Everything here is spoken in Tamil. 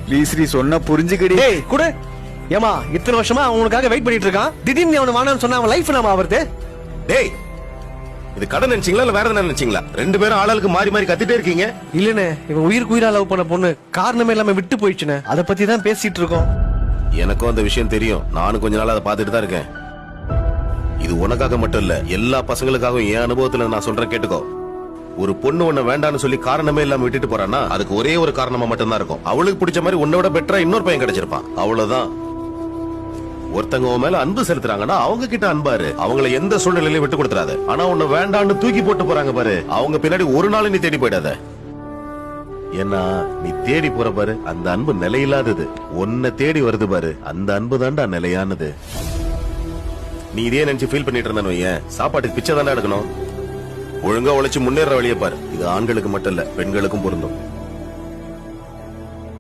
ப்ளீஸ் நீ சொன்னா புரிஞ்சுக்கடி. டேய் குடு. ஏமா இத்தனை வருஷமா அவனுக்காக வெயிட் பண்ணிட்டு இருக்கான். திடீர்னு அவன வானான்னு சொன்னா அவன் லைஃப் நாம ஆவறது. டேய் இது கடன் நினைச்சீங்களா இல்ல வேற எதுனா நினைச்சீங்களா? ரெண்டு பேரும் ஆளாளுக்கு மாறி மாறி கத்திட்டே இருக்கீங்க. இல்லனே இவன் உயிருக்கு உயிரா லவ் பண்ண பொண்ணு காரணமே இல்லாம விட்டு போயிடுச்சுனே. அத பத்தி தான் பேசிட்டு இருக்கோம். எனக்கும் அந்த விஷயம் தெரியும். நானும் கொஞ்ச நாள் அதை பார்த்துட்டு தான் இருக்கேன். இது உனக்காக மட்டும் இல்ல, எல்லா பசங்களுக்காகவும் என் அனுபவத்துல நான் சொல்றேன் கேட்டுக்கோ. ஒரு பொண்ணு உன்னை வேண்டான்னு சொல்லி காரணமே இல்லாம விட்டுட்டு போறான்னா அதுக்கு ஒரே ஒரு காரணமா மட்டும்தான் இருக்கும். அவளுக்கு பிடிச்ச மாதிரி உன்னை விட பெட்டரா இன்னொரு பையன் கிடைச்சிருப்பான். அவ்வளவுதான். ஒருத்தங்க உன் மேல அன்பு செலுத்துறாங்கன்னா அவங்க கிட்ட அன்பாரு. அவங்கள எந்த சூழ்நிலையிலும் விட்டு கொடுத்துறாத. ஆனா உன்னை வேண்டான்னு தூக்கி போட்டு போறாங்க பாரு, அவங்க பின்னாடி ஒரு நாள் நீ தேடி போயிடாத. ஏன்னா நீ தேடி போற பாரு அந்த அன்பு நிலையில்லாதது. உன்னை தேடி வருது பாரு அந்த அன்பு தான்டா நிலையானது. நீ இதே நினைச்சு ஃபீல் பண்ணிட்டு இருந்தானு ஏன் சாப்பாட்டுக்கு பிச்சை தானே எடுக்கணும். ஒழுங்கா உழைச்சு முன்னேற வழியை பாரு. இது ஆண்களுக்கு மட்டும் இல்ல பெண்களுக்கும் பொருந்தும்.